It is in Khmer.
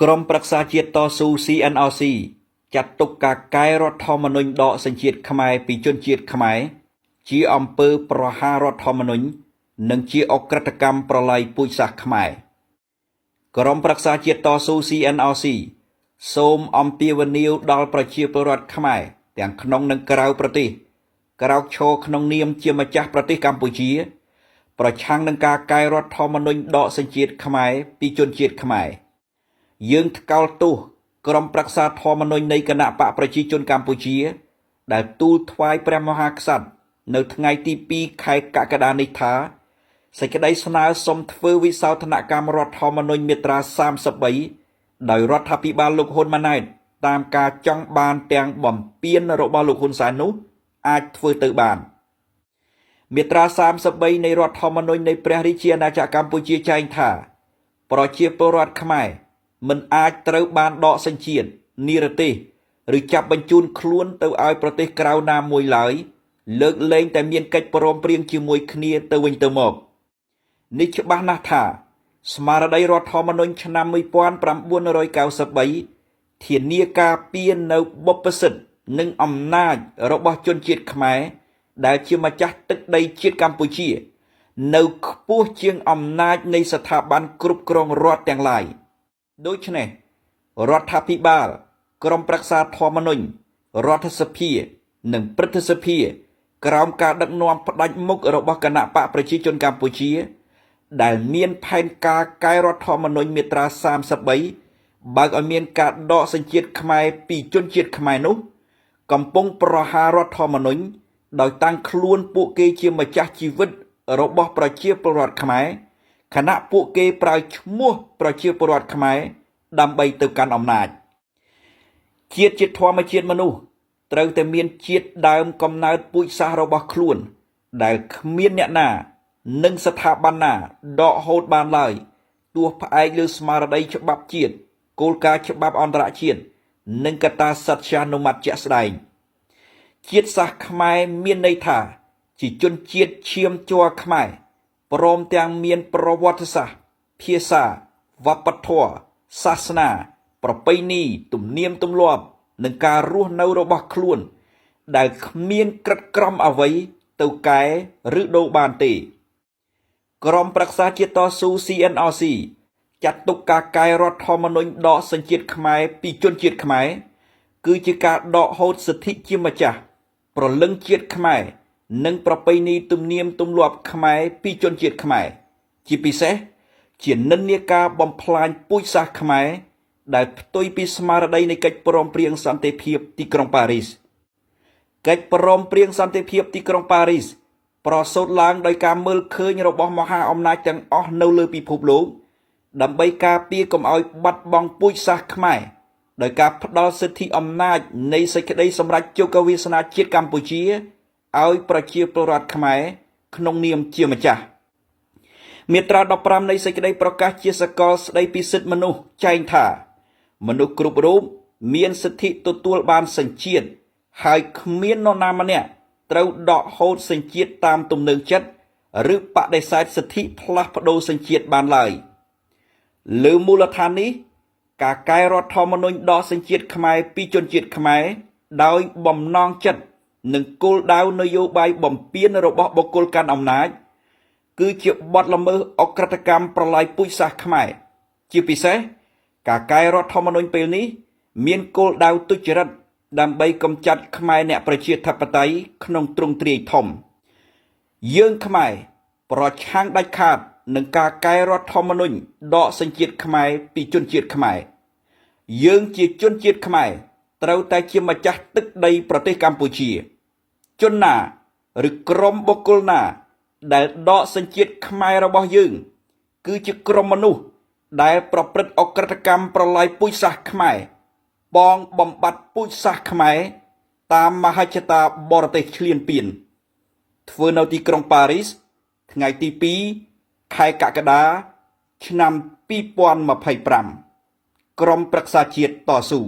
ក្រមប្រឹក្សាជាតិតស៊ូ CNRC ចាត់ទុកការកែរដ្ឋធម្មនុញ្ញដកសញ្ជាតិខ្មែរពីជនជាតិខ្មែរជាអំពើប្រហាររដ្ឋធម្មនុញ្ញនិងជាអក្រិតកម្មប្រល័យពូជសាសន៍ខ្មែរក្រមប្រឹក្សាជាតិតស៊ូ CNRC សូមអំពាវនាវដល់ប្រជាពលរដ្ឋខ្មែរទាំងក្នុងនិងក្រៅប្រទេសក្រោកឈរក្នុងនាមជាម្ចាស់ប្រទេសកម្ពុជាប្រឆាំងនឹងការកែរដ្ឋធម្មនុញ្ញដកសញ្ជាតិខ្មែរពីជនជាតិខ្មែរយើងថ្កោលទោសក្រុមប្រឹក្សាធម្មនុញ្ញនៃគណៈបកប្រជាជនកម្ពុជាដែលទូលថ្វាយព្រះមហាក្សត្រនៅថ្ងៃទី2ខែកក្កដានេះថាសេចក្តីស្នើសុំធ្វើវិសោធនកម្មរដ្ឋធម្មនុញ្ញមាត្រា33ដោយរដ្ឋាភិបាលលោកហ៊ុនម៉ាណែតតាមការចង់បានទាំងបំពានរបស់លោកហ៊ុនសែននោះអាចធ្វើទៅបានមាត្រា33នៃរដ្ឋធម្មនុញ្ញនៃព្រះរាជាណាចក្រកម្ពុជាចែងថាប្រជាពលរដ្ឋខ្មែរមិនអាចត្រូវបានដកសញ្ជាតិនិរទេសឬចាប់បញ្ជូនខ្លួនទៅឲ្យប្រទេសក្រៅណាមួយឡើយលើកលែងតែមានកិច្ចព្រមព្រៀងជាមួយគ្នាទៅវិញទៅមកនេះច្បាស់ណាស់ថាស្មារតីរដ្ឋធម្មនុញ្ញឆ្នាំ1993ធានាការពារនៅបុព្វសិទ្ធិនិងអំណាចរបស់ជនជាតិខ្មែរដែលជាម្ចាស់ទឹកដីជាតិកម្ពុជានៅខ្ពស់ជាងអំណាចនៃស្ថាប័នគ្រប់គ្រងរដ្ឋទាំងឡាយដូច្នេះរដ្ឋាភិបាលក្រុមប្រឹក្សាធម្មនុញ្ញរដ្ឋសភានិងព្រឹទ្ធសភាក្រោមការដឹកនាំផ្ដាច់មុខរបស់គណៈបកប្រជាជនកម្ពុជាដែលមានផែនការកែរដ្ឋធម្មនុញ្ញមាត្រា33បើកឲ្យមានការដកសញ្ជាតិខ្មែរពីជនជាតិខ្មែរនោះកំពុងប្រហាររដ្ឋធម្មនុញ្ញដោយតាំងខ្លួនពួកគេជាម្ចាស់ជីវិតរបស់ប្រជាពលរដ្ឋខ្មែរខណៈពួកគេប្រើឈ្មោះប្រជាពលរដ្ឋខ្មែរដើម្បីទៅកាន់អំណាចជាតិជាធម្មជាតិមនុស្សត្រូវតែមានជាតិដើមកំណើតពូជសាសន៍របស់ខ្លួនដែលគ្មានអ្នកណានិងស្ថាប័នណាដកហូតបានឡើយទោះផ្អែកលើស្មារតីច្បាប់ជាតិគោលការណ៍ច្បាប់អន្តរជាតិនិងកត្តាសត្យានុម័តជាក់ស្ដែងជាតិសាសន៍ខ្មែរមានន័យថាជាជនជាតិឈាមជ័រខ្មែរព្រមទាំងមានប្រវត្តិសាស្ត្រភាសាវប្បធម៌សាសនាប្រពៃណីទំនៀមទម្លាប់និងការរស់នៅរបស់ខ្លួនដែលគ្មានក្រិតក្រមអ្វីទៅកែឬដូរបានទេក្រមប្រឹក្សាជាតិតស៊ូ CNRC ចាត់ទុកការកែរដ្ឋធម្មនុញ្ញដកសញ្ជាតិខ្មែរពីជនជាតិខ្មែរគឺជាការដកហូតសិទ្ធិជាម្ចាស់ព្រលឹងជាតិខ្មែរនិងប្រពៃណីទំនៀមទម្លាប់ខ្មែរពីជនជាតិខ្មែរជាពិសេសជានិន្នាការបំផ្លាញពូជសាសន៍ខ្មែរដែលផ្ទុយពីស្មារតីនៃកិច្ចព្រមព្រៀងសន្តិភាពទីក្រុងប៉ារីសកិច្ចព្រមព្រៀងសន្តិភាពទីក្រុងប៉ារីសប្រសូតឡើងដោយការមើលឃើញរបស់មហាអំណាចទាំងអស់នៅលើពិភពលោកដើម្បីការពារកុំឲ្យបាត់បង់ពូជសាសន៍ខ្មែរដោយការផ្ដល់សិទ្ធិអំណាចនៃសេចក្តីសម្រេចជោគវាសនាជាតិកម្ពុជាឲ្យប្រជាពលរដ្ឋខ្មែរក្នុងនាមជាម្ចាស់មាត្រា15នៃសេចក្តីប្រកាសជាសកលស្តីពីសិទ្ធិមនុស្សចែងថាមនុស្សគ្រប់រូបមានសិទ្ធិទទួលបានសញ្ជាតិហើយគ្មាននរណាម្នាក់ត្រូវដកហូតសញ្ជាតិតាមទំនឹងចិត្តឬបដិសេធសិទ្ធិផ្លាស់ប្ដូរសញ្ជាតិបានឡើយលើមូលដ្ឋាននេះការកែរដ្ឋធម្មនុញ្ញដកសញ្ជាតិខ្មែរពីជនជាតិខ្មែរដោយបំណងចិត្តនិងគោលដៅនយោបាយបំពានរបស់បុគ្គលកាន់អំណាចគឺជាបទល្មើសអក្រិតកម្មប្រល័យពូជសាសន៍ខ្មែរជាពិសេសការកែរដ្ឋធម្មនុញ្ញពេលនេះមានគោលដៅទុច្ចរិតដើម្បីកម្ចាត់ខ្មែរអ្នកប្រជាធិបតេយ្យក្នុងទ្រង់ទ្រាយធំយើងខ្មែរប្រឆាំងដាច់ខាតនឹងការកែរដ្ឋធម្មនុញ្ញដកសញ្ជាតិខ្មែរពីជនជាតិខ្មែរយើងជាជនជាតិខ្មែរត្រូវតែជាម្ចាស់ទឹកដីប្រទេសកម្ពុជាជនណាឬក្រុមបុគ្គលណាដែលដកសញ្ជាតិខ្មែររបស់យើងគឺជាក្រុមមនុស្សដែលប្រព្រឹត្តអក្រិតកម្មប្រល័យពូជសាសន៍ខ្មែរបងបំបត្តិពូជសាសន៍ខ្មែរតាមមហិច្ឆតាបរទេសឈ្លានពានធ្វើនៅទីក្រុងប៉ារីសថ្ងៃទី2ខែកក្កដាឆ្នាំ2025ក្រុមប្រឹក្សាជាតិតស៊ូ